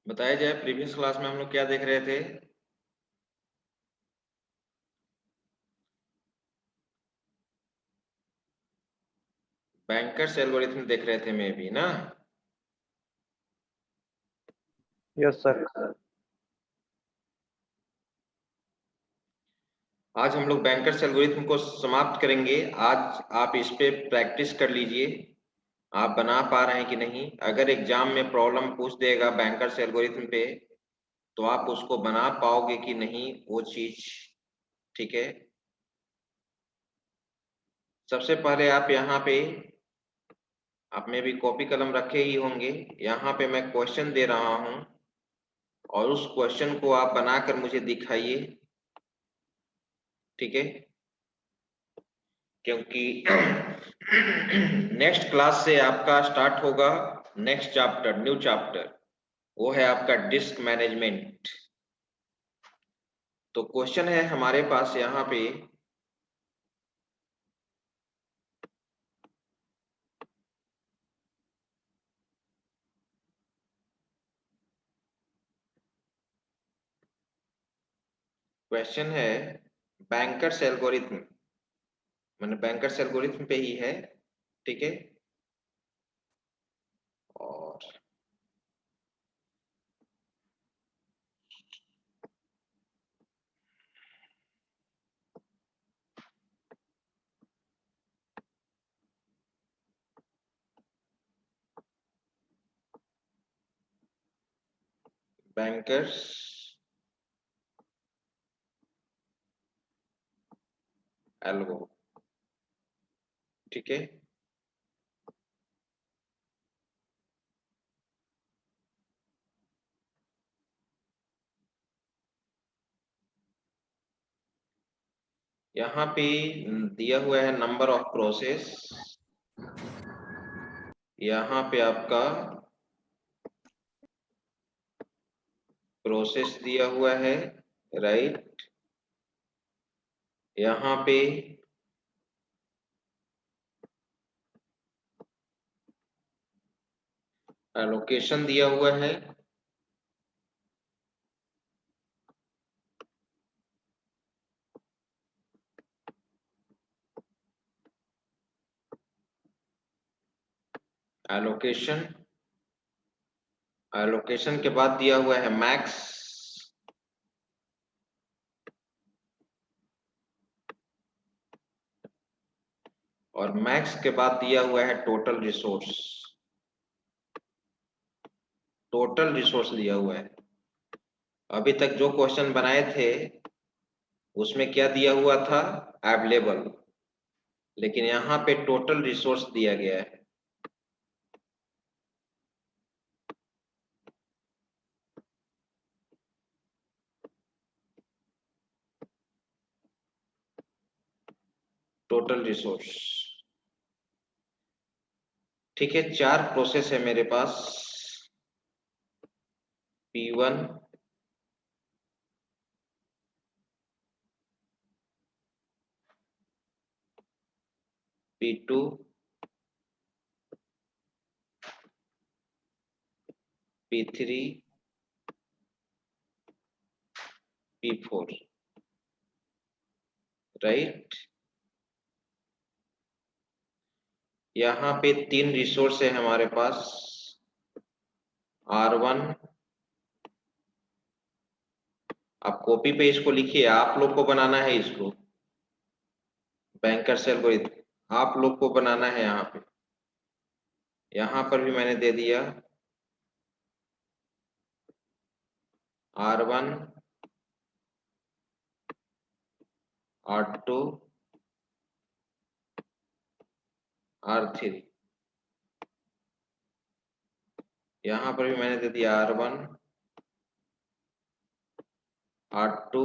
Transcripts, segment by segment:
बताया जाए, previous class में हम लोग क्या देख रहे थे? बैंकर्स एल्गोरिथम देख रहे थे मे भी ना। Yes sir. आज हम लोग बैंकर्स एल्गोरिथम को समाप्त करेंगे। आज आप इस पे प्रैक्टिस कर लीजिए, आप बना पा रहे हैं कि नहीं। अगर एग्जाम में प्रॉब्लम पूछ देगा बैंकर्स एल्गोरिथम पे, तो आप उसको बना पाओगे कि नहीं, वो चीज। ठीक है, सबसे पहले आप यहाँ पे, आप में भी कॉपी कलम रखे ही होंगे। यहाँ पे मैं क्वेश्चन दे रहा हूं और उस क्वेश्चन को आप बनाकर मुझे दिखाइए। ठीक है, क्योंकि नेक्स्ट क्लास से आपका स्टार्ट होगा नेक्स्ट चैप्टर, न्यू चैप्टर, वो है आपका डिस्क मैनेजमेंट। तो क्वेश्चन है हमारे पास यहाँ पे, क्वेश्चन है बैंकर्स एल्गोरिथम, मैंने बैंकर्स एल्गोरिथम पे ही है। ठीक है, और बैंकर्स एल्गो। ठीक है, यहाँ पे दिया हुआ है नंबर ऑफ प्रोसेस, यहाँ पे आपका प्रोसेस दिया हुआ है, राइट। यहाँ पे एलोकेशन दिया हुआ है, एलोकेशन, एलोकेशन के बाद दिया हुआ है मैक्स, और मैक्स के बाद दिया हुआ है टोटल रिसोर्स। टोटल रिसोर्स दिया हुआ है। अभी तक जो क्वेश्चन बनाए थे उसमें क्या दिया हुआ था? अवेलेबल। लेकिन यहाँ पे टोटल रिसोर्स दिया गया है। Total resource. ठीक है, 4 प्रोसेस है मेरे पास, P1, P2, P3, P4, right. यहाँ पे 3 रिसोर्स है हमारे पास, R1। आप कॉपी पे इसको लिखिए, आप लोग को बनाना है इसको, बैंकर्स एल्गोरिथम आप लोग को बनाना है। यहाँ पर भी मैंने दे दिया R1, R2, R3। यहाँ पर भी मैंने दे दिया R1, R2,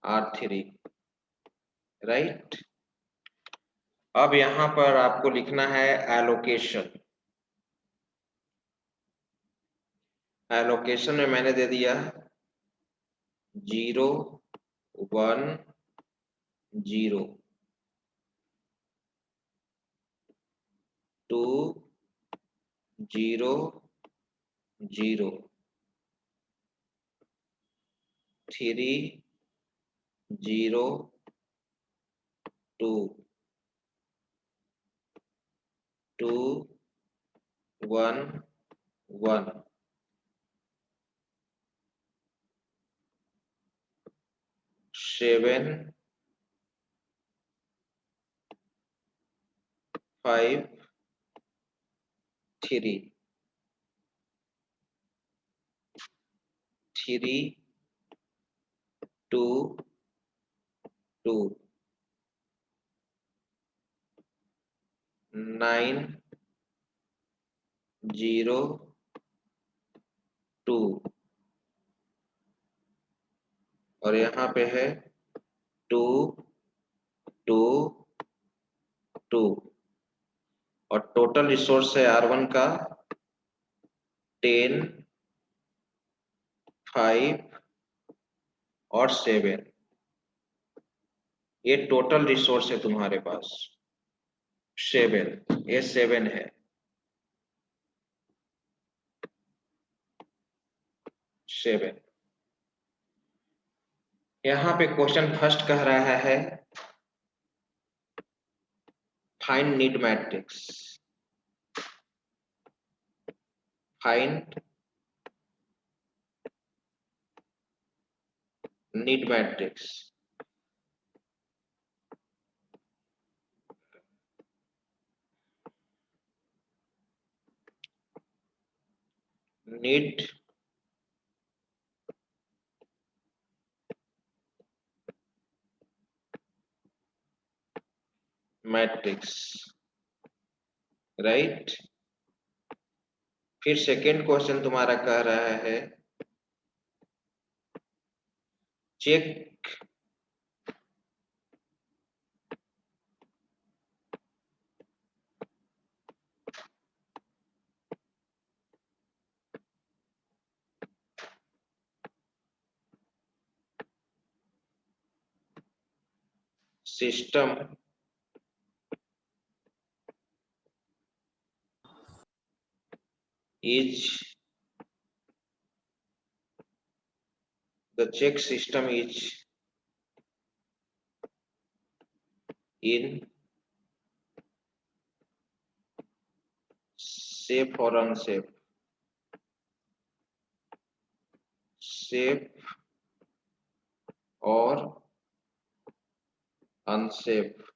R3, राइट। अब यहाँ पर आपको लिखना है एलोकेशन। एलोकेशन में मैंने दे दिया 0 1 0 2 0 0 3 0 2 2 1 1 7 5 3 3 2 2 9 0 2 और यहाँ पे है 2 2 2 और टोटल रिसोर्स है R1 का 10 5 और 7। ये टोटल रिसोर्स है तुम्हारे पास 7, ये 7 है 7। यहाँ पे क्वेश्चन फर्स्ट कह रहा है find need matrix. Find need matrix. Need matrix, right. फिर सेकेंड क्वेश्चन तुम्हारा कह रहा है check system is the check system is in safe or unsafe, safe और unsafe।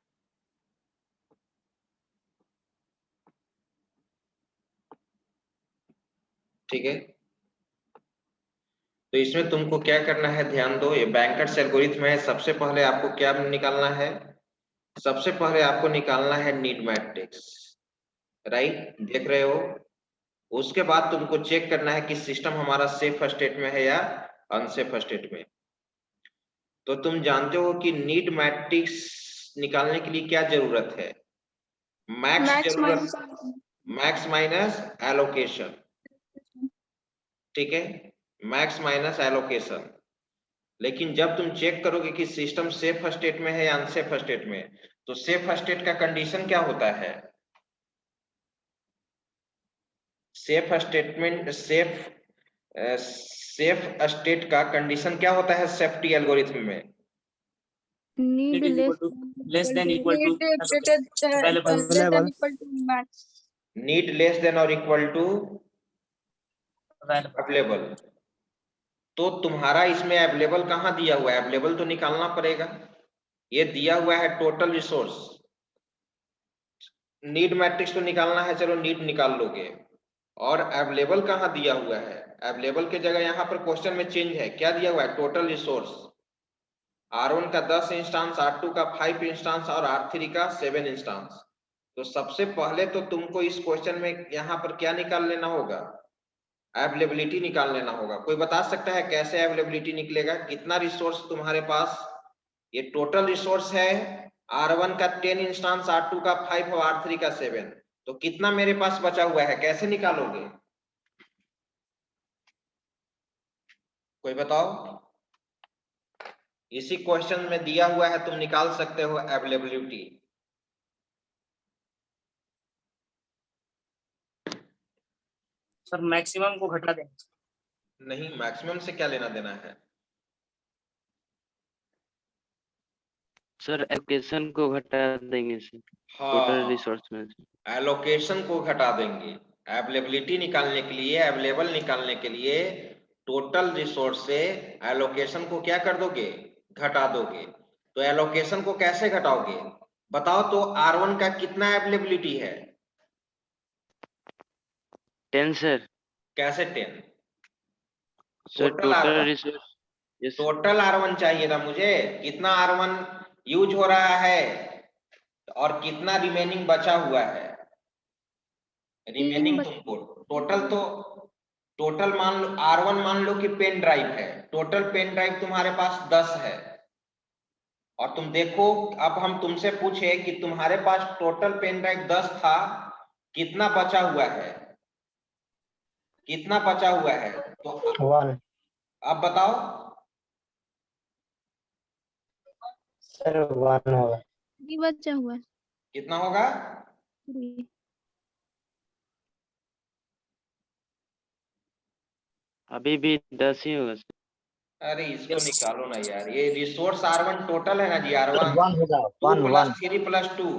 ठीक है, तो इसमें तुमको क्या करना है, ध्यान दो। ये बैंकर्स एल्गोरिथम है। सबसे पहले आपको क्या निकालना है, सबसे पहले आपको निकालना है नीड मैट्रिक्स, राइट, देख रहे हो। उसके बाद तुमको चेक करना है कि सिस्टम हमारा सेफ स्टेट में है या अनसेफ स्टेट में। तो तुम जानते हो कि नीड मैट्रिक्स निकालने के लिए क्या जरूरत है, मैक्स जरूरत, मैक्स माइनस एलोकेशन। ठीक है, मैक्स माइनस एलोकेशन। लेकिन जब तुम चेक करोगे कि सिस्टम सेफ स्टेट में है या अनसेफ स्टेट में, तो सेफ स्टेट का कंडीशन क्या होता है, सेफ स्टेटमेंट, सेफ स्टेट का कंडीशन क्या होता है सेफ्टी एल्गोरिथम में, need less than equal to available, max, need less then और इक्वल टू अवेलेबल। तो तुम्हारा इसमें अवेलेबल कहाँ दिया हुआ है, अवेलेबल तो निकालना पड़ेगा। ये दिया हुआ है टोटल रिसोर्स, नीड मैट्रिक्स तो निकालना है, चलो नीड निकाल लोगे। और अवेलेबल कहाँ दिया हुआ है, अवेलेबल के जगह यहाँ पर क्वेश्चन में चेंज है, क्या दिया हुआ है, टोटल रिसोर्स। R1 का 10 इंस्टांस, R2 का 5 इंस्टांस और R3 का 7 इंस्टांस। तो सबसे पहले तो तुमको इस क्वेश्चन में यहाँ पर क्या निकाल लेना होगा, अवेलेबिलिटी निकाल लेना होगा। कोई बता सकता है कैसे अवेलेबिलिटी निकलेगा, कितना रिसोर्स तुम्हारे पास, ये टोटल रिसोर्स है R1 का 10 इंस्टांस, R2 का 5 और R3 का 7। तो कितना मेरे पास बचा हुआ है, कैसे निकालोगे, कोई बताओ। इसी क्वेश्चन में दिया हुआ है, तुम निकाल सकते हो अवेलेबिलिटी। सर मैक्सिमम को घटा देंगे। नहीं, मैक्सिमम से क्या लेना देना है? सर एलोकेशन को घटा देंगे सर, टोटल हाँ, रिसोर्स में से। एलोकेशन को घटा देंगे। अवेलेबिलिटी निकालने के लिए, अवेलेबल निकालने के लिए टोटल रिसोर्स से एलोकेशन को क्या कर दोगे? घटा दोगे। तो एलोकेशन को कैसे घटाओगे बताओ तो? R1 का कितना अवेलेबिलिटी है? 10 सर। कैसे 10? Sir total total R1, resource. Yes sir. Total R1 चाहिए था मुझे। कितना R1 यूज हो रहा है और कितना रिमेनिंग बचा हुआ है? रिमेनिंग तुमको टोटल, तो टोटल मान लो R1, मान लो कि पेन ड्राइव है, टोटल पेन ड्राइव तुम्हारे पास 10 है। और तुम देखो, अब हम तुमसे पूछे कि तुम्हारे पास टोटल पेन ड्राइव 10 था, कितना बचा हुआ है? कितना बचा हुआ है? तो 1 अब बताओ। सर 1 होगा। भी बचा हुआ है। कितना होगा? 3। अभी भी 10 ही होगा सर। अरे इसको निकालो ना यार, ये रिसोर्स R1 टोटल है ना जी, सर R1 1 होगा। 2 1 प्लस 1 3 प्लस 2,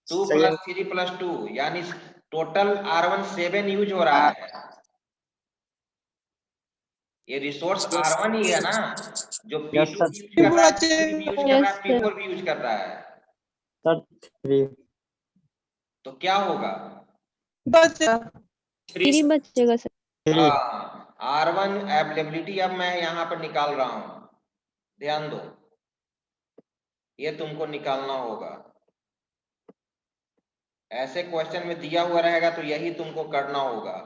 2 सही प्लस 3 प्लस 2, यानी टोटल R1 7 यूज हो रहा है। ये रिसोर्स R1 ही है ना, जो यस P2 सर। भी यूज कर रहा है, P3 भी यूज कर रहा है, P4 भी यूज कर रहा है। सर 3 तो क्या होगा? 3 बचेगा सर। 3 हाँ, R1 अवेलेबिलिटी अब मैं यहाँ पर निकाल रहा हूं, ध्यान दो, ये तुमको निकालना होगा। ऐसे क्वेश्चन में दिया हुआ रहेगा तो यही तुमको करना होगा,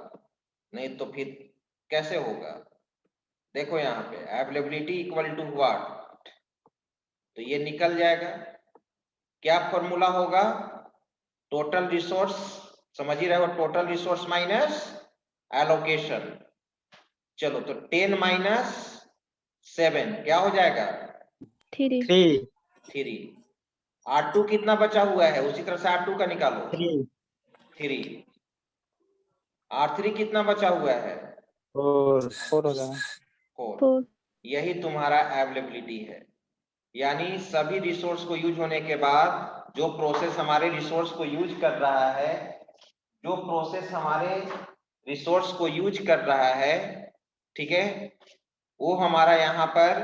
नहीं तो फिर कैसे होगा? देखो यहाँ पे अवेलेबिलिटी इक्वल टू व्हाट, तो ये निकल जाएगा। क्या फॉर्मूला होगा? टोटल रिसोर्स, समझ ही रहे हो, टोटल रिसोर्स माइनस एलोकेशन। चलो तो 10 माइनस 7 क्या हो जाएगा? 3। 3 3। R2 कितना बचा हुआ है, उसी तरह से R2 का निकालो। 3 3। R3 कितना बचा हुआ है? 4 हो जाएगा। 4। यही तुम्हारा अवेलेबिलिटी है। यानी सभी रिसोर्स को यूज होने के बाद जो प्रोसेस हमारे रिसोर्स को यूज कर रहा है, जो प्रोसेस हमारे रिसोर्स को यूज कर रहा है, ठीक है, वो हमारा यहाँ पर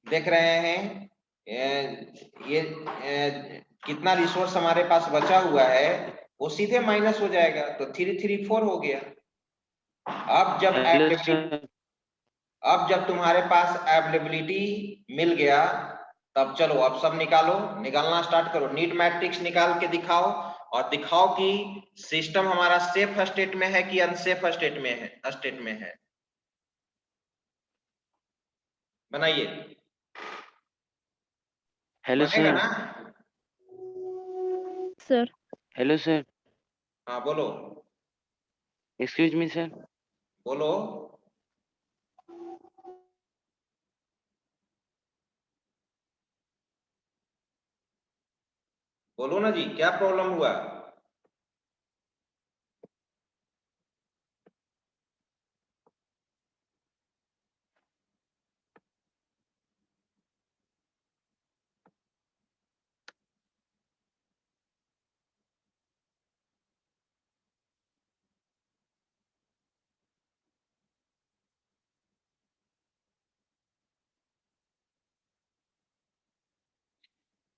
देख रहे हैं। ये कितना रिसोर्स हमारे पास बचा हुआ है वो सीधे माइनस हो जाएगा, तो 3 3 4 हो गया। अब जब हेलो अवेलेबिलिटी, सर। अब जब तुम्हारे पास अवेलेबिलिटी मिल गया, तब चलो अब सब निकालो, निकालना स्टार्ट करो। नीट मैट्रिक्स निकाल के दिखाओ, और दिखाओ कि सिस्टम हमारा सेफ स्टेट में है कि अनसेफ स्टेट में है, बनाइए। हेलो बनेगा सर। ना? Sir hello sir. हाँ बोलो। Excuse me sir. बोलो। बोलो ना जी, क्या प्रॉब्लम हुआ?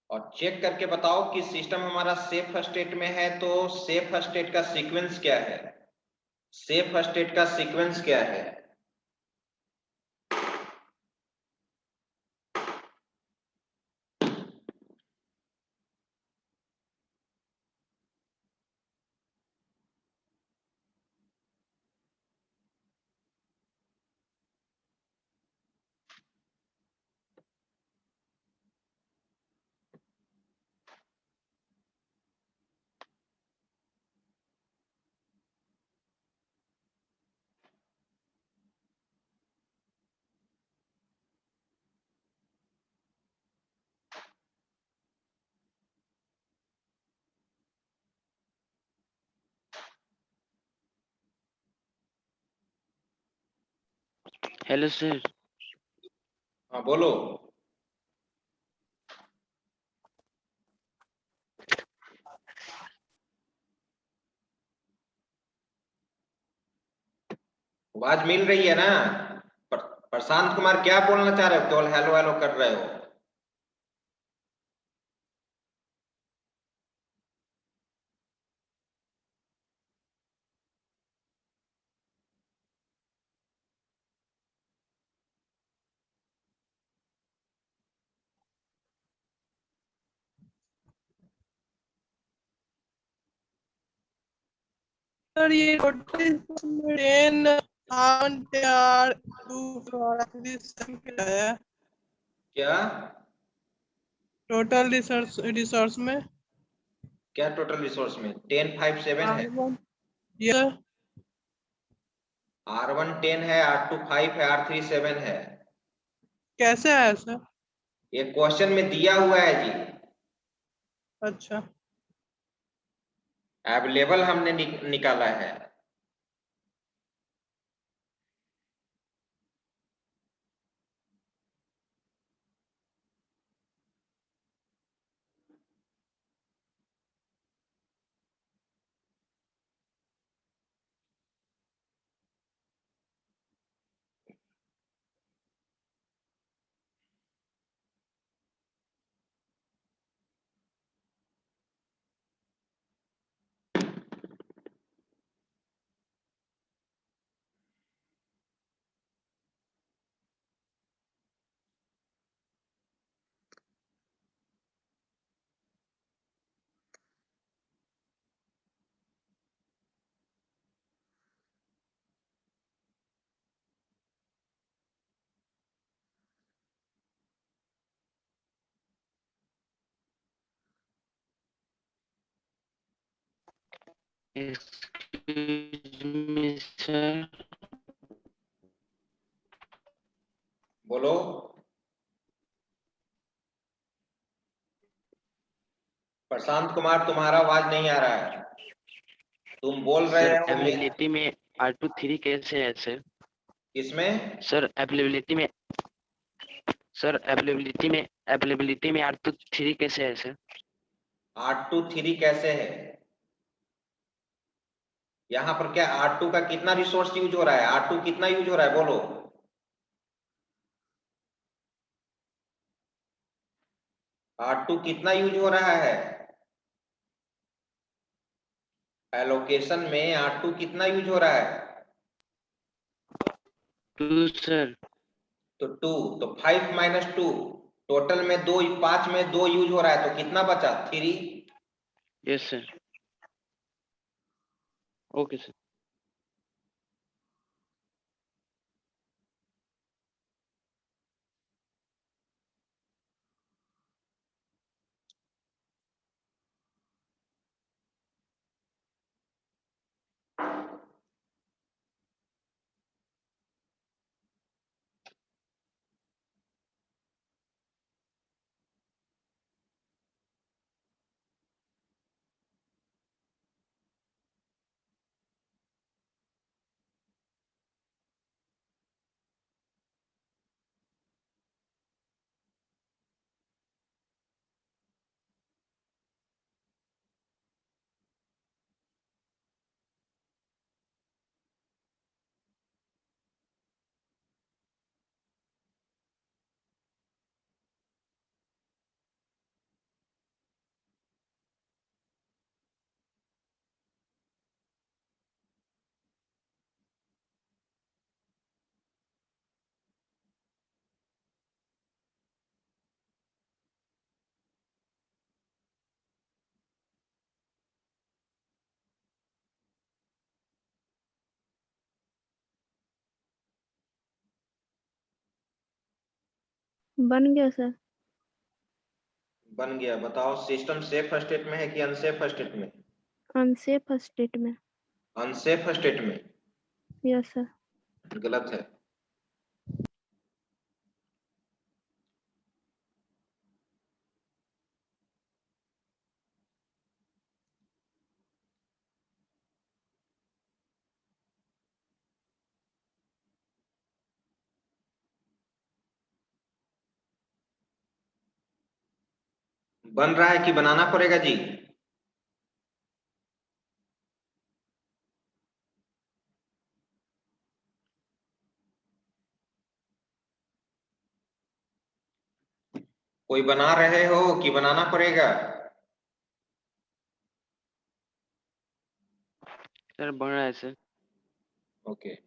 और चेक करके बताओ कि सिस्टम हमारा सेफ स्टेट में है, तो सेफ स्टेट का सीक्वेंस क्या है? सेफ स्टेट का सीक्वेंस क्या है? Hello sir. हाँ बोलो। आवाज मिल रही है ना? प्रशांत कुमार क्या बोलना चाह रहे हो? केवल हेलो हेलो कर रहे हो। सर ये टोटल 10 आर टू क्या है क्या टोटल रिसोर्स में? क्या टोटल रिसोर्स में 10 5 7 है। R1 ये R1 10 है, R2 5 है, R3 7 है। कैसे है सर? ये क्वेश्चन में दिया हुआ है जी। अच्छा अवेलेबल हमने निकाला है। Excuse me sir. बोलो। प्रशांत कुमार तुम्हारा आवाज नहीं आ रहा है। तुम बोल रहे सर हो अवेलेबिलिटी में R2 3 कैसे है सर? इसमें सर अवेलेबिलिटी में R2 3 कैसे है सर? R2 3 कैसे है? यहाँ पर क्या R2 का कितना रिसोर्स यूज हो रहा है? R2 कितना यूज हो रहा है बोलो। R2 कितना यूज हो रहा है? एलोकेशन में R2 कितना यूज हो रहा है? 2 सर। तो 2, तो 5 माइनस 2, टोटल में 2, 5 में 2 यूज हो रहा है तो कितना बचा? 3। Yes sir. Okay sir. बन गया सर। बन गया। बताओ सिस्टम सेफ स्टेट में है कि अनसेफ स्टेट में? अनसेफ स्टेट में। अनसेफ स्टेट में। Yes sir. गलत है। बन रहा है कि बनाना पड़ेगा जी? कोई बना रहे हो कि बनाना पड़ेगा? सर बन रहा है सर। ओके।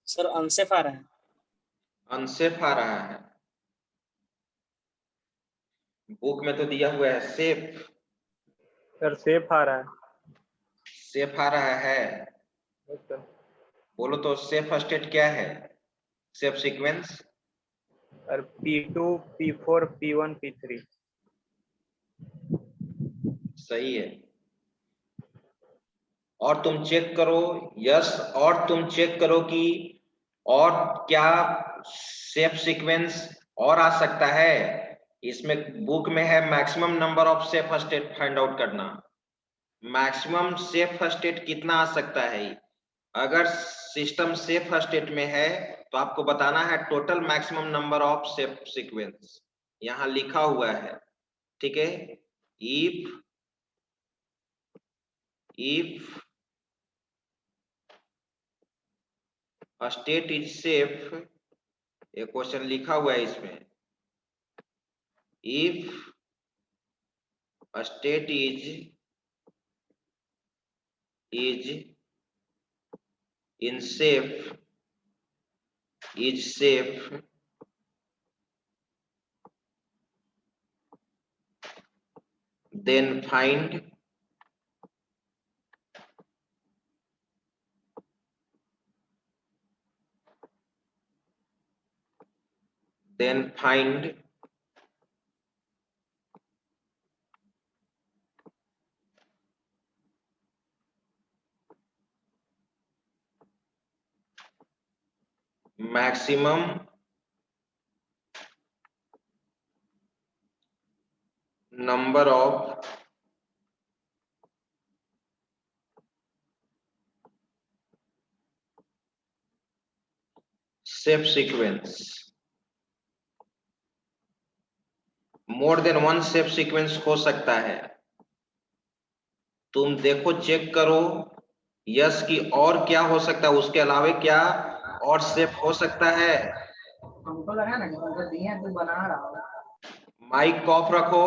सर अनसेफ आ रहा है। अनसेफ आ रहा है। बुक में तो दिया हुआ है सेफ। सर सेफ आ रहा है। सेफ आ रहा है। Yes sir. बोलो तो सेफ स्टेट क्या है? Safe sequence sir P2 P4 P1 P3। सही है। और तुम चेक करो। यस, और तुम चेक करो कि और क्या सेफ सीक्वेंस और आ सकता है। इसमें बुक में है maximum number of safe state find out करना। मैक्सिमम सेफ स्टेट कितना आ सकता है? अगर सिस्टम सेफ स्टेट में है तो आपको बताना है total maximum number of safe sequence. यहां लिखा हुआ है, ठीक है। इफ स्टेट इज सेफ, ये क्वेश्चन लिखा हुआ है इसमें। if a state is safe, then find maximum number of safe sequence. More than one safe sequence हो सकता है, तुम देखो चेक करो यस की और क्या हो सकता है, उसके अलावा क्या और सेफ हो सकता है। हमको लगा ना कि दिया तू बना रहा हो। माइक ऑफ रखो।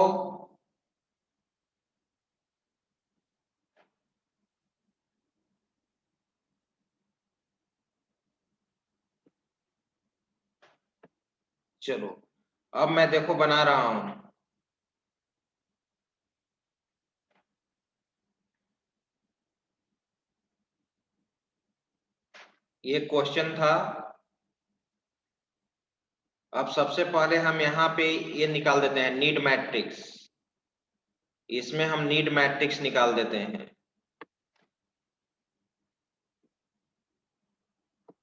चलो अब मैं देखो बना रहा हूं। ये क्वेश्चन था। अब सबसे पहले हम यहाँ पे ये निकाल देते हैं नीड मैट्रिक्स। इसमें हम नीड मैट्रिक्स निकाल देते हैं।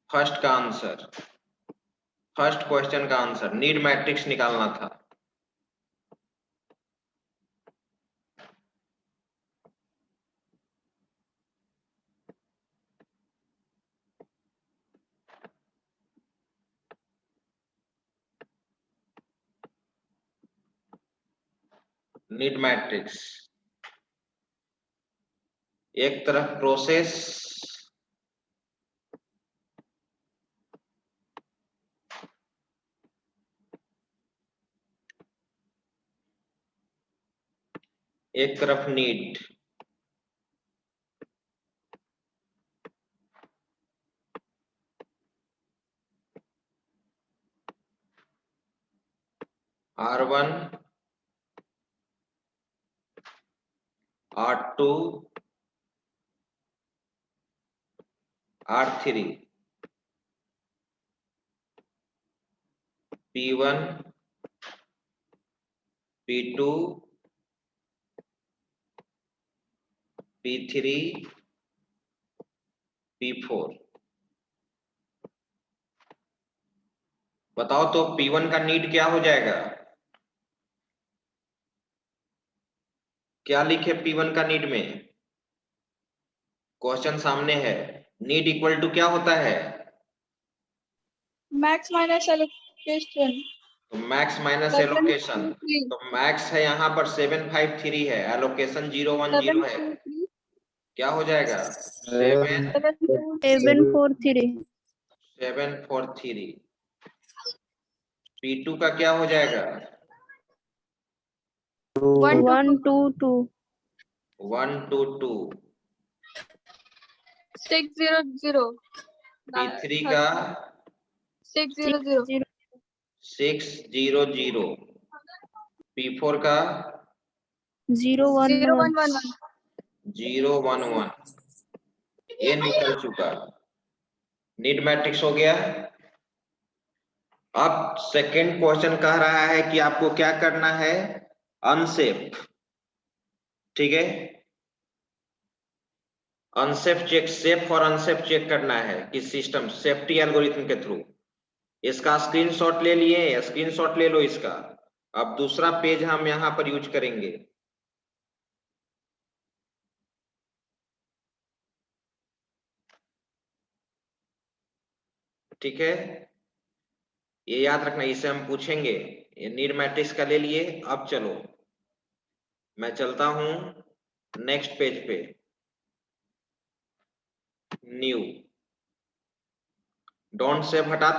फर्स्ट का आंसर, फर्स्ट क्वेश्चन का आंसर नीड मैट्रिक्स निकालना था। नीड मैट्रिक्स एक तरफ प्रोसेस, एक तरफ need. R1 R2 R3 P1 P2 P3 P4। बताओ तो P1 का नीड क्या हो जाएगा? क्या लिखे P1 का नीड में? क्वेश्चन सामने है। नीड इक्वल टू क्या होता है? Max minus allocation. तो मैक्स माइनस एलोकेशन, तो मैक्स है यहाँ पर 753 है, एलोकेशन 010 है। क्या हो जाएगा? 743। P2 का क्या हो जाएगा? 122 122। 600। P3 का 600। 600। P4 का 011 011। ये निकल चुका, नीड मैट्रिक्स हो गया। अब सेकंड क्वेश्चन कह रहा है कि आपको क्या करना है? अनसेफ, ठीक है। अनसेफ चेक, सेफ और अनसेफ चेक करना है कि सिस्टम सेफ्टी एल्गोरिथम के थ्रू। इसका स्क्रीनशॉट ले लिए, स्क्रीनशॉट ले लो इसका। अब दूसरा पेज हम यहां पर यूज करेंगे। ठीक है, ये याद रखना, इसे हम पूछेंगे। ये नीड मैट्रिक्स का ले लिए। अब चलो मैं चलता हूं नेक्स्ट पेज पे। न्यू, डोंट सेव हटा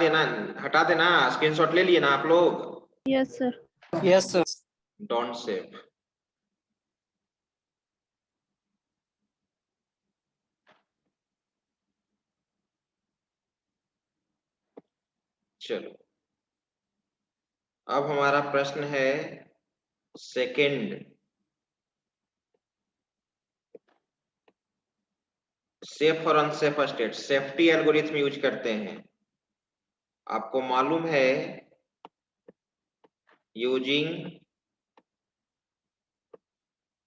देना, स्क्रीनशॉट ले लिए ना आप लोग? Yes sir. Yes sir. Don't save. चलो अब हमारा प्रश्न है सेकंड, सेफ और unsafe state, safety algorithm use करते हैं। आपको मालूम है using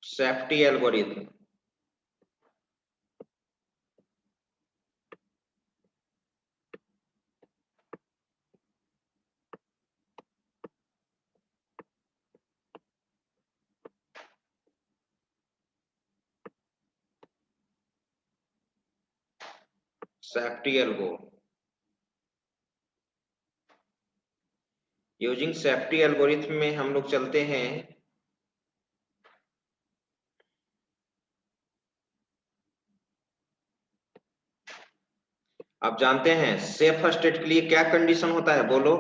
safety algorithm, safety algo, using safety algorithm में हम लोग चलते हैं। आप जानते हैं सेफ स्टेट के लिए क्या कंडीशन होता है, बोलो।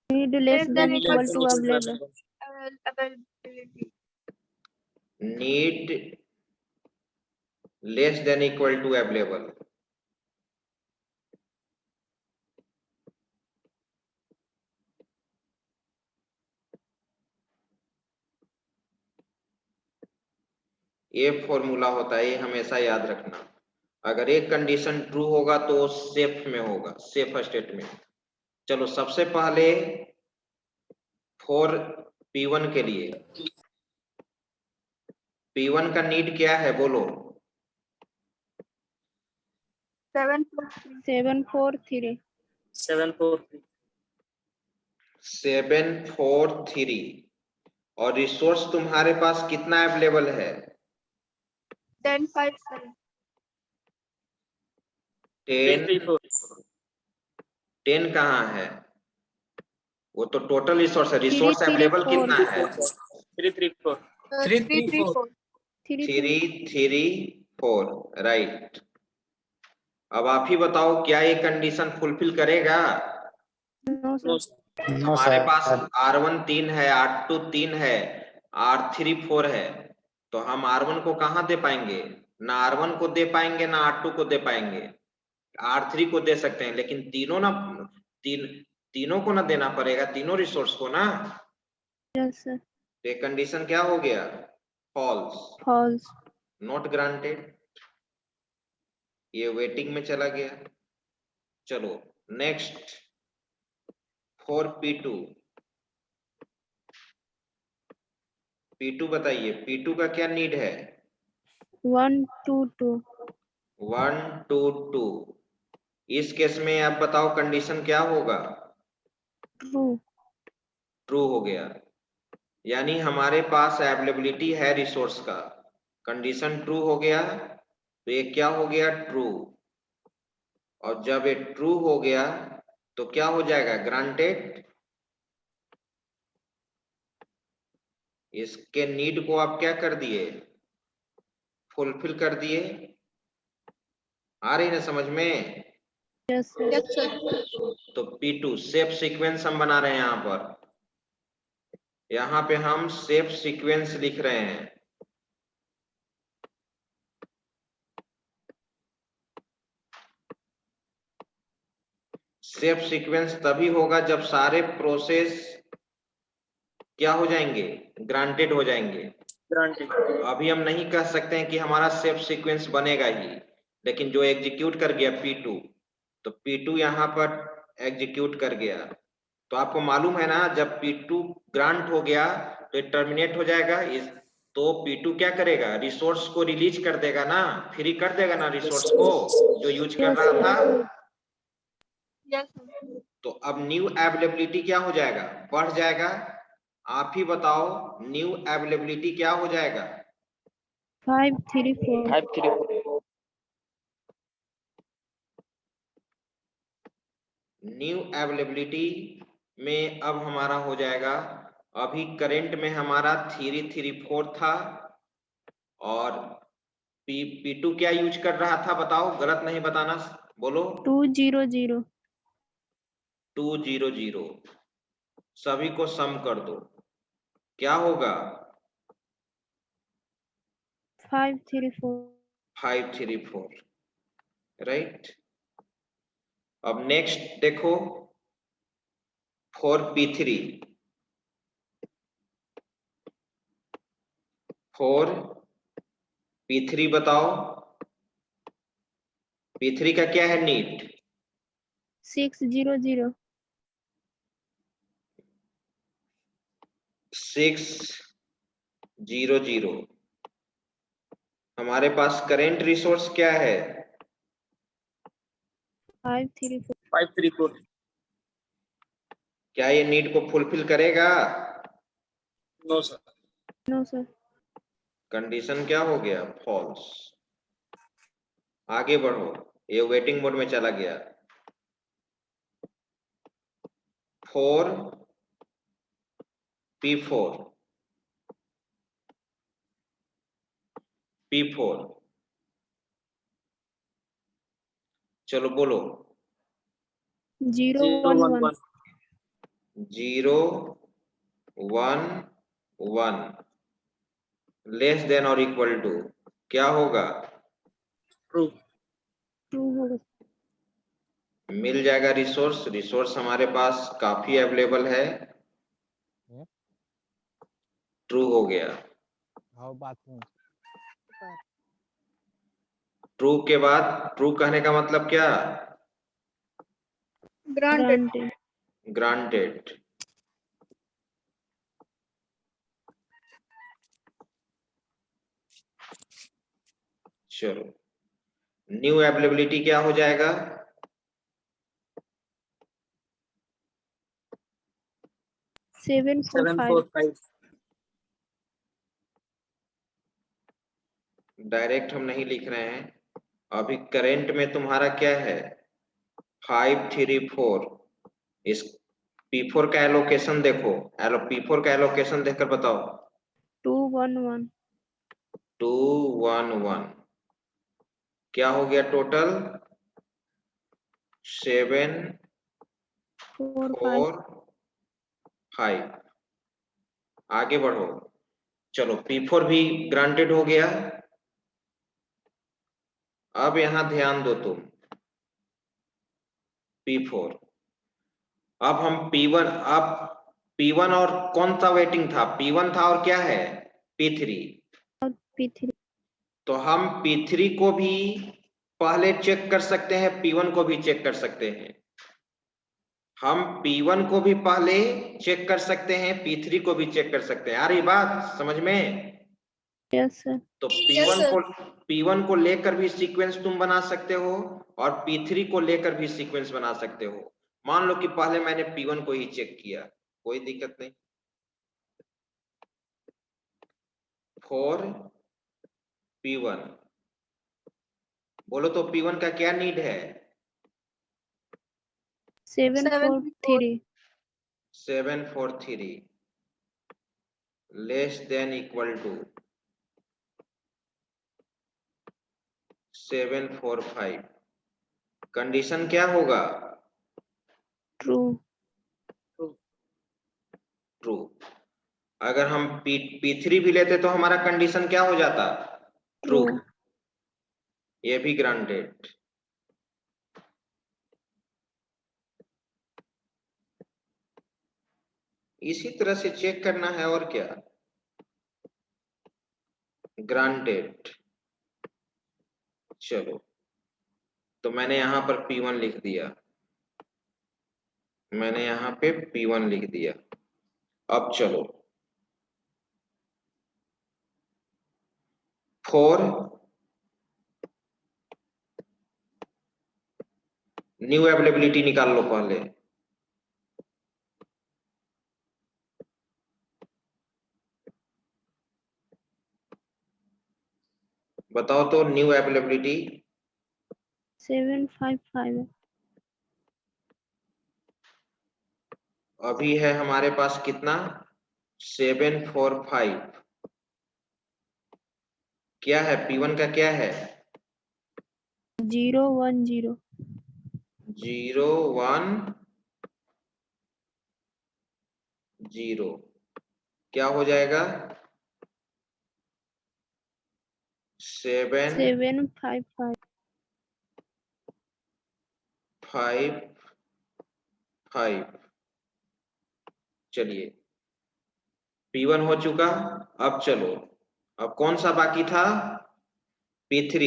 Need less than equal to available. Availability. Need less than equal to available. ये फॉर्मूला होता है, ये हमेशा याद रखना। अगर एक कंडीशन ट्रू होगा तो सेफ में होगा, सेफ स्टेट में। चलो सबसे पहले फॉर P1 के लिए, P1 का नीड क्या है बोलो। 743. 743. 743. 743 और रिसोर्स तुम्हारे पास कितना अवेलेबल है? 1057. 10 कहाँ है? वो तो टोटल रिसोर्स है, रिसोर्स अवेलेबल कितना है? 334. 334. 334, राइट। अब आप ही बताओ क्या ये कंडीशन फुलफिल करेगा? No, sir. हमारे पास R1 3 है, R2 3 है, R3 4 है, तो हम R1 को कहाँ दे पाएंगे? ना R1 को दे पाएंगे ना R2 को दे पाएंगे। R3 को दे सकते हैं, लेकिन तीनों को ना देना पड़ेगा, तीनों रिसोर्स को ना। Yes, sir. ये कंडीशन क्या हो गया? False, False. Not granted. ये वेटिंग में चला गया। चलो नेक्स्ट, फॉर P2 बताइए, P2 का क्या नीड है? 1 2 2. 1 2 2। इस केस में आप बताओ कंडीशन क्या होगा? True. ट्रू हो गया, यानी हमारे पास अवेलेबिलिटी है रिसोर्स का। कंडीशन ट्रू हो गया तो ये क्या हो गया? ट्रू। और जब ये ट्रू हो गया तो क्या हो जाएगा? ग्रांटेड। इसके नीड को आप क्या कर दिए? फुलफिल कर दिए। आ रही ना समझ में? Yes, sir. Yes, sir. तो P2 सेफ सीक्वेंस हम बना रहे हैं। यहाँ पे हम सेफ सीक्वेंस लिख रहे हैं। सेफ सीक्वेंस तभी होगा जब सारे प्रोसेस क्या हो जाएंगे? ग्रांटेड हो जाएंगे। अभी हम नहीं कह सकते हैं कि हमारा सेफ सीक्वेंस बनेगा ही, लेकिन जो एग्जीक्यूट कर गया P2, तो P2 यहाँ पर एग्जीक्यूट कर गया। तो आपको मालूम है ना, जब P2 ग्रांट हो गया तो टर्मिनेट हो जाएगा। तो P2 क्या करेगा? रिसोर्स को रिलीज कर देगा ना, फ्री कर देगा ना रिसोर्स को जो यूज कर रहा था। Yes, sir. तो अब न्यू अवेलेबिलिटी क्या हो जाएगा? बढ़ जाएगा। आप ही बताओ न्यू अवेलेबिलिटी क्या हो जाएगा? 534. 534. न्यू अवेलेबिलिटी में अब हमारा हो जाएगा, अभी करंट में हमारा 334 था और P2 क्या यूज कर रहा था? बताओ, गलत नहीं बताना, बोलो। 200. 200। सभी को सम कर दो। क्या होगा? 534. 534, राइट। अब नेक्स्ट देखो 4p3, 4p3 बताओ, p3 का क्या है नीट? 600. 600। हमारे पास करेंट रिसोर्स क्या है? 534. 534. क्या ये नीड को फुलफिल करेगा? No sir. No sir. Condition क्या हो गया? फॉल्स। आगे बढ़ो, ये वेटिंग मोड में चला गया। 4p4, p4, चलो बोलो। 011. 0 1 1 लेस देन और इक्वल टू क्या होगा? ट्रू. True होगा. मिल जाएगा रिसोर्स। रिसोर्स हमारे पास काफी अवेलेबल है। ट्रू हो गया। ट्रू के बाद ट्रू कहने का मतलब क्या? Granted. Granted. ग्रांटेड। चलो न्यू अवेलेबिलिटी क्या हो जाएगा? 745. 745. डायरेक्ट हम नहीं लिख रहे हैं। अभी करेंट में तुम्हारा क्या है? 534। इस P4 का एलोकेशन देखो, P4 का एलोकेशन देखकर बताओ। 211. 211 क्या हो गया टोटल? 7 4 4 5. 5। आगे बढ़ो। चलो P4 भी ग्रांटेड हो गया। अब यहां ध्यान दो तुम। P4, अब हम P1, अब P1 और कौन सा वेटिंग था? P1 था और क्या है? P3। P3. तो हम P3 को भी पहले चेक कर सकते हैं, P1 को भी चेक कर सकते हैं। हम P1 को भी पहले चेक कर सकते हैं, P3 को भी चेक कर सकते हैं। आ रही बात समझ में? Yes sir. तो Yes, sir. P1 को लेकर भी सीक्वेंस तुम बना सकते हो और P3 को लेकर भी सीक्वेंस बना सकते हो। मान लो कि पहले मैंने P1 को ही चेक किया, कोई दिक्कत नहीं। 4p1 बोलो तो P1 का क्या नीड है? 743. 743 less than equal to 745। Condition क्या होगा? True. ट्रू। अगर हम P3 भी लेते तो हमारा कंडीशन क्या हो जाता? ट्रू। True. ये भी ग्रांटेड। इसी तरह से चेक करना है और क्या? ग्रांटेड। चलो तो मैंने यहां पर P1 लिख दिया, मैंने यहां पे P1 लिख दिया। अब चलो 4 न्यू अवेलेबिलिटी निकाल लो पहले। बताओ तो न्यू अवेलेबिलिटी। 755. अभी है हमारे पास कितना? 745। क्या है P1 का? क्या है? 010. 010। क्या हो जाएगा 7 755 5 5। चलिए P1 हो चुका। अब चलो, अब कौन सा बाकी था P3।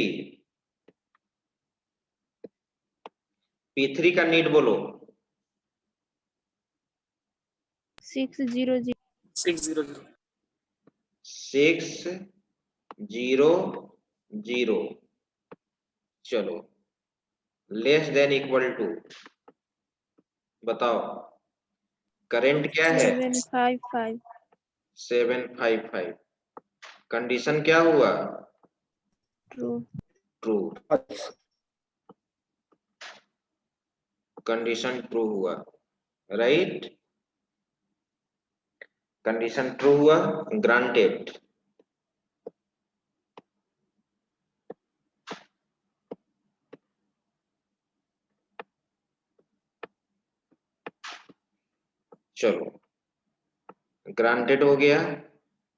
P3 का नीड बोलो। 600 600 600। चलो लेस देन इक्वल टू, बताओ करंट क्या है 755 755। कंडीशन क्या हुआ ट्रू ट्रू। कंडीशन ट्रू हुआ, राइट। कंडीशन ट्रू हुआ, ग्रांटेड। चलो ग्रांटेड हो गया।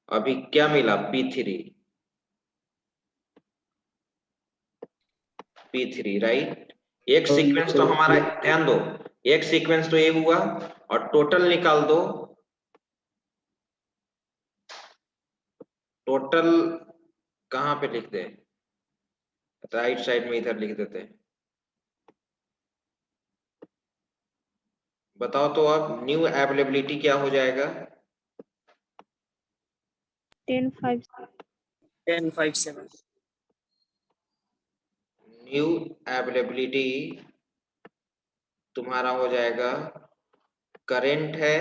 अभी क्या मिला P3 राइट। एक सीक्वेंस तो हमारा, ध्यान दो, एक सीक्वेंस तो ये हुआ और टोटल निकाल दो। टोटल कहां पे लिख दे, राइट साइड में इधर लिख देते हैं। बताओ तो अब न्यू अवेलेबिलिटी क्या हो जाएगा 1057 न्यू अवेलेबिलिटी तुम्हारा हो जाएगा, करंट है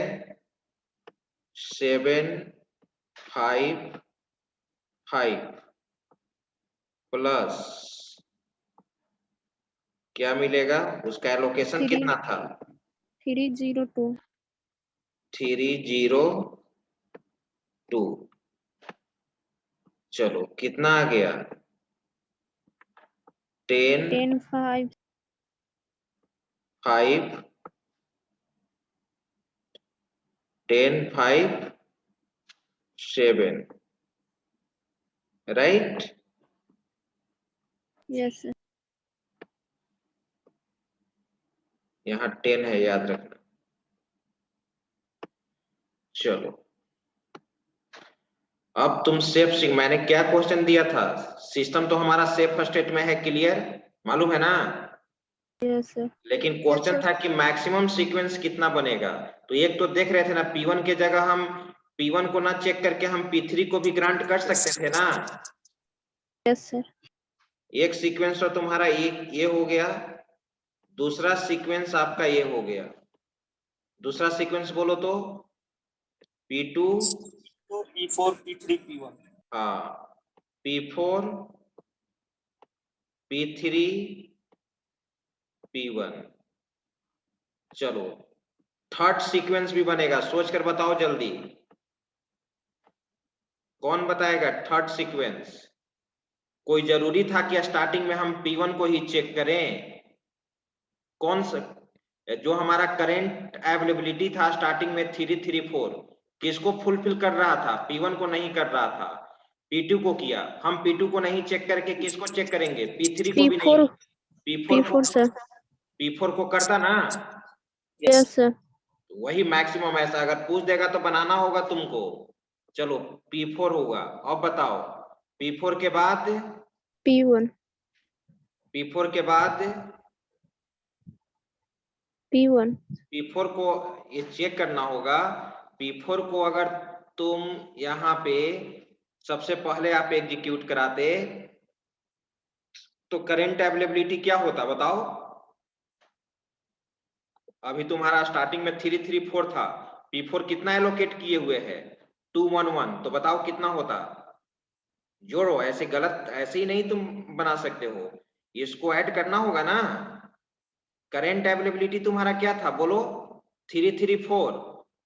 755 प्लस क्या मिलेगा, उसका एलोकेशन Three. कितना था 302 302। चलो कितना आ गया 10 10 5 7 राइट। yes sir. यहाँ 10 है, याद रखना। चलो अब तुम सेफ, मैंने क्या क्वेश्चन दिया था, सिस्टम तो हमारा सेफ स्टेट में है, क्लियर मालूम है ना। yes sir. लेकिन क्वेश्चन था कि मैक्सिमम सीक्वेंस कितना बनेगा। तो एक तो देख रहे थे ना, P1 के जगह हम P1 को ना चेक करके हम P3 को भी ग्रांट कर सकते थे ना। yes sir. एक सीक्वेंस तो तुम्हारा एक ये हो गया, दूसरा सीक्वेंस आपका ये हो गया। दूसरा सीक्वेंस बोलो तो P2 P4 P3 P1 हाँ P4 P3 P1। चलो थर्ड सीक्वेंस भी बनेगा, सोच कर बताओ जल्दी, कौन बताएगा थर्ड सीक्वेंस। कोई जरूरी था कि स्टार्टिंग में हम P1 को ही चेक करें। कौन सा जो हमारा करंट अवेलेबिलिटी था स्टार्टिंग में 334, किसको फुलफिल कर रहा था, P1 को नहीं कर रहा था, P2 को किया। हम P2 को नहीं चेक करके किसको चेक करेंगे, P3 को भी नहीं, P4 sir. P4 को करता ना। yes sir. वही मैक्सिमम, ऐसा अगर पूछ देगा तो बनाना होगा तुमको। चलो P4 होगा। अब बताओ P4 के बाद P1 P4 के बाद P1 P4 को ये चेक करना होगा। P4 को अगर तुम यहाँ पे सबसे पहले आप एग्जीक्यूट कराते तो करंट अवेलेबिलिटी क्या होता बताओ। अभी तुम्हारा स्टार्टिंग में 334 था, P4 कितना एलोकेट किए हुए है 211, तो बताओ कितना होता। जोड़ो, ऐसे गलत ऐसे ही नहीं तुम बना सकते हो, इसको ऐड करना होगा ना। करंट अवेलेबिलिटी तुम्हारा क्या था बोलो 334,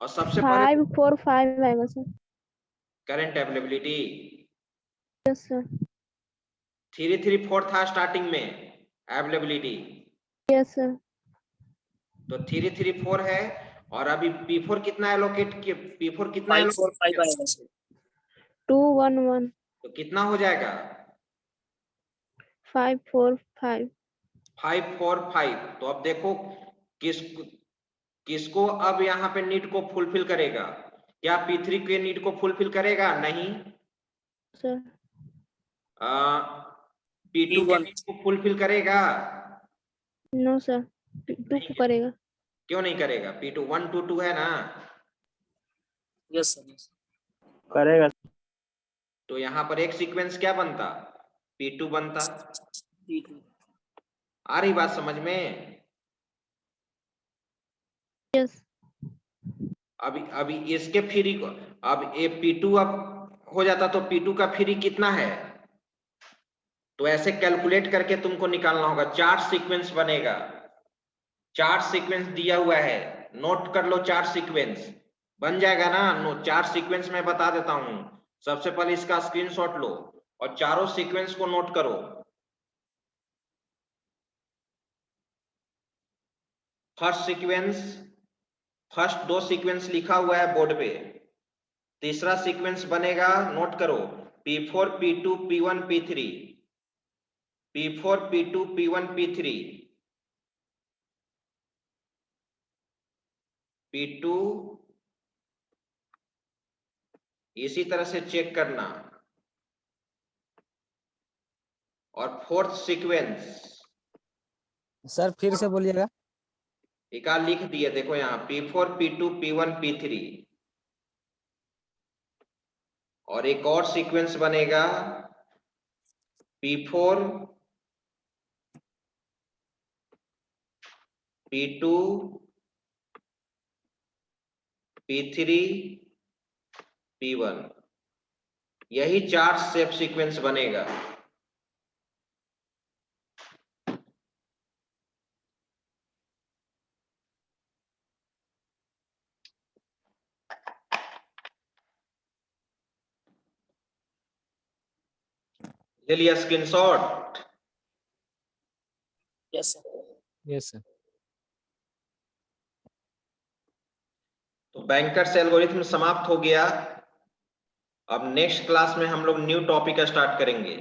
और सबसे पहले 545 आएगा sir. Current availability yes sir. 334 था स्टार्टिंग में अवेलेबिलिटी, yes sir. तो 334 है और अभी P4 कितना एलोकेट किया, P4 कितना 5 allocate 4 5 किया? आएगा सर। 2 1 1 तो कितना हो जाएगा? 5 4 5 5 4 5। तो अब देखो किसको अब यहाँ पे नीड को फुलफिल करेगा? क्या P3 के नीड को फुलफिल करेगा? नहीं। सर। P2 के P1 नीड को फुलफिल करेगा? नो सर, 2 को करेगा। क्यों नहीं करेगा? P2 1 2 2 है ना। Yes sir. करेगा। तो यहाँ पर एक सीक्वेंस क्या बनता? P2 बनता। P2 आ रही बात समझ में? यस। अभी इसके फ्री को अब ये P2 अब हो जाता तो P2 का फ्री कितना है? तो ऐसे कैलकुलेट करके तुमको निकालना होगा। 4 सीक्वेंस बनेगा। 4 सीक्वेंस दिया हुआ है, नोट कर लो। 4 सीक्वेंस बन जाएगा ना। 4 सीक्वेंस मैं बता देता हूं। सबसे पहले इसका स्क्रीनशॉट लो और चारों सीक्वेंस को नोट करो। फर्स्ट सीक्वेंस, फर्स्ट 2 सीक्वेंस लिखा हुआ है बोर्ड पे। तीसरा सीक्वेंस बनेगा, नोट करो, P4 P2 P1 P3, P4 P2 P1 P3, P2 इसी तरह से चेक करना। और फोर्थ सीक्वेंस सर फिर से बोलिएगा। एक लिख दिए, देखो यहाँ P4 P2 P1 P3। और एक और सीक्वेंस बनेगा P4 P2 P3 P1। यही 4 स्टेप सीक्वेंस बनेगा। ले लिया screenshot? Yes sir. Yes sir. तो बैंकर्स एल्गोरिथम समाप्त हो गया। अब नेक्स्ट क्लास में हम लोग न्यू टॉपिक स्टार्ट करेंगे।